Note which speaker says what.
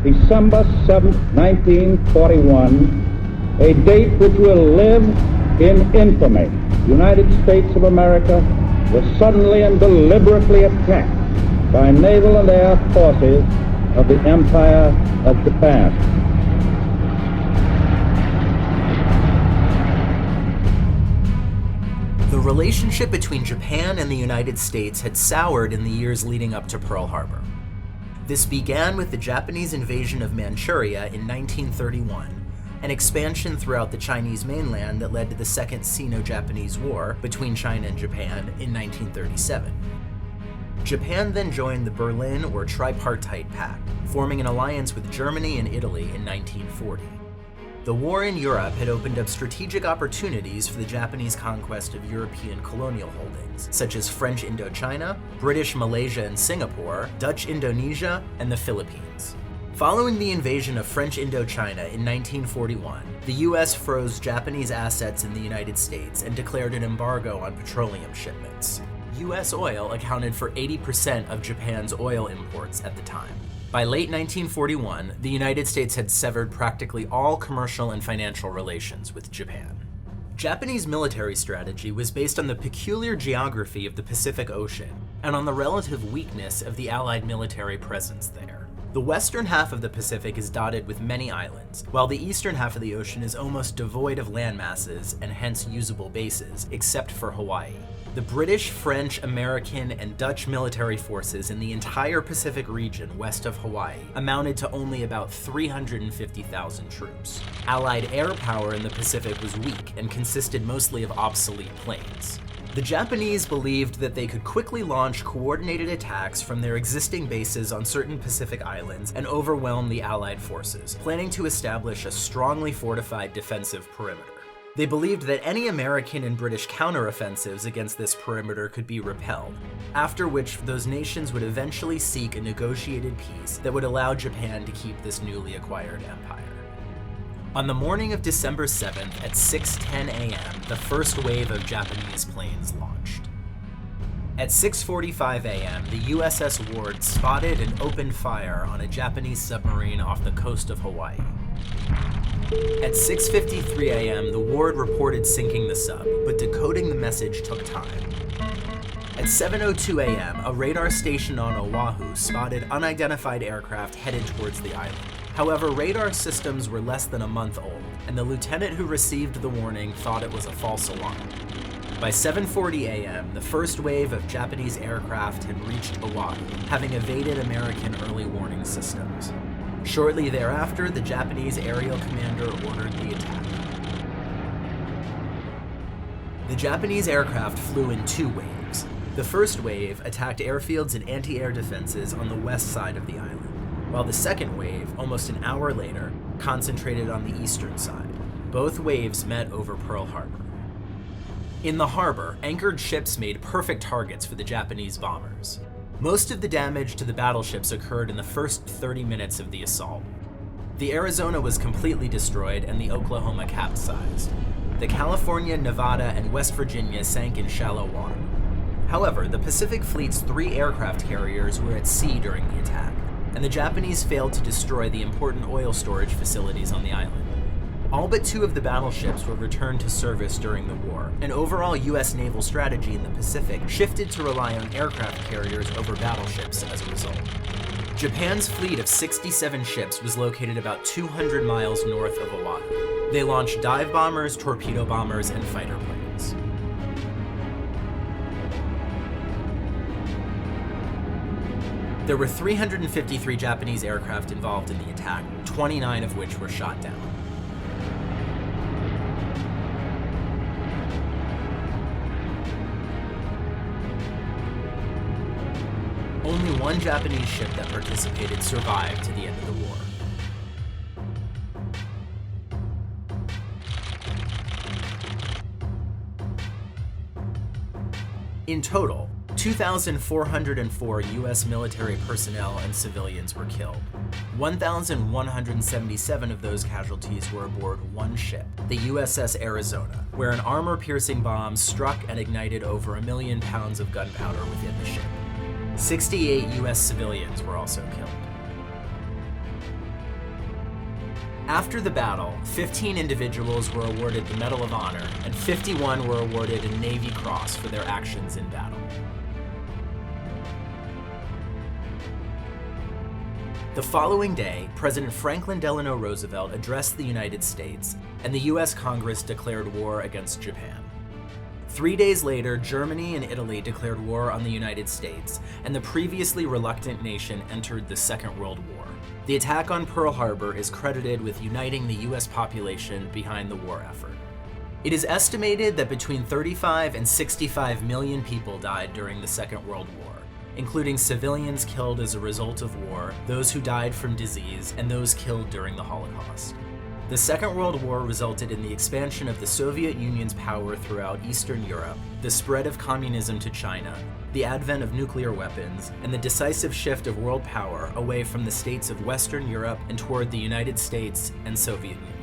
Speaker 1: December 7, 1941, a date which will live in infamy. The United States of America was suddenly and deliberately attacked by naval and air forces of the Empire of Japan.
Speaker 2: The relationship between Japan and the United States had soured in the years leading up to Pearl Harbor. This began with the Japanese invasion of Manchuria in 1931, an expansion throughout the Chinese mainland that led to the Second Sino-Japanese War between China and Japan in 1937. Japan then joined the Berlin or Tripartite Pact, forming an alliance with Germany and Italy in 1940. The war in Europe had opened up strategic opportunities for the Japanese conquest of European colonial holdings, such as French Indochina, British Malaysia and Singapore, Dutch Indonesia, and the Philippines. Following the invasion of French Indochina in 1941, the US froze Japanese assets in the United States and declared an embargo on petroleum shipments. US oil accounted for 80% of Japan's oil imports at the time. By late 1941, the United States had severed practically all commercial and financial relations with Japan. Japanese military strategy was based on the peculiar geography of the Pacific Ocean and on the relative weakness of the Allied military presence there. The western half of the Pacific is dotted with many islands, while the eastern half of the ocean is almost devoid of land masses and hence usable bases, except for Hawaii. The British, French, American, and Dutch military forces in the entire Pacific region west of Hawaii amounted to only about 350,000 troops. Allied air power in the Pacific was weak and consisted mostly of obsolete planes. The Japanese believed that they could quickly launch coordinated attacks from their existing bases on certain Pacific islands and overwhelm the Allied forces, planning to establish a strongly fortified defensive perimeter. They believed that any American and British counteroffensives against this perimeter could be repelled, after which those nations would eventually seek a negotiated peace that would allow Japan to keep this newly acquired empire. On the morning of December 7th at 6:10 a.m., the first wave of Japanese planes launched. At 6:45 a.m., the USS Ward spotted and opened fire on a Japanese submarine off the coast of Hawaii. At 6:53 a.m., the Ward reported sinking the sub, but decoding the message took time. At 7:02 a.m., a radar station on Oahu spotted unidentified aircraft headed towards the island. However, radar systems were less than a month old, and the lieutenant who received the warning thought it was a false alarm. By 7:40 a.m., the first wave of Japanese aircraft had reached Oahu, having evaded American early warning systems. Shortly thereafter, the Japanese aerial commander ordered the attack. The Japanese aircraft flew in two waves. The first wave attacked airfields and anti-air defenses on the west side of the island, while the second wave, almost an hour later, concentrated on the eastern side. Both waves met over Pearl Harbor. In the harbor, anchored ships made perfect targets for the Japanese bombers. Most of the damage to the battleships occurred in the first 30 minutes of the assault. The Arizona was completely destroyed and the Oklahoma capsized. The California, Nevada, and West Virginia sank in shallow water. However, the Pacific Fleet's 3 aircraft carriers were at sea during the attack, and the Japanese failed to destroy the important oil storage facilities on the island. All but 2 of the battleships were returned to service during the war, and overall US naval strategy in the Pacific shifted to rely on aircraft carriers over battleships as a result. Japan's fleet of 67 ships was located about 200 miles north of Oahu. They launched dive bombers, torpedo bombers, and fighter planes. There were 353 Japanese aircraft involved in the attack, 29 of which were shot down. Only one Japanese ship that participated survived to the end of the war. In total, 2,404 US military personnel and civilians were killed. 1,177 of those casualties were aboard one ship, the USS Arizona, where an armor-piercing bomb struck and ignited over 1 million pounds of gunpowder within the ship. 68 US civilians were also killed. After the battle, 15 individuals were awarded the Medal of Honor, and 51 were awarded a Navy Cross for their actions in battle. The following day, President Franklin Delano Roosevelt addressed the United States, and the U.S. Congress declared war against Japan. 3 days later, Germany and Italy declared war on the United States, and the previously reluctant nation entered the Second World War. The attack on Pearl Harbor is credited with uniting the U.S. population behind the war effort. It is estimated that between 35 and 65 million people died during the Second World War, including civilians killed as a result of war, those who died from disease, and those killed during the Holocaust. The Second World War resulted in the expansion of the Soviet Union's power throughout Eastern Europe, the spread of communism to China, the advent of nuclear weapons, and the decisive shift of world power away from the states of Western Europe and toward the United States and Soviet Union.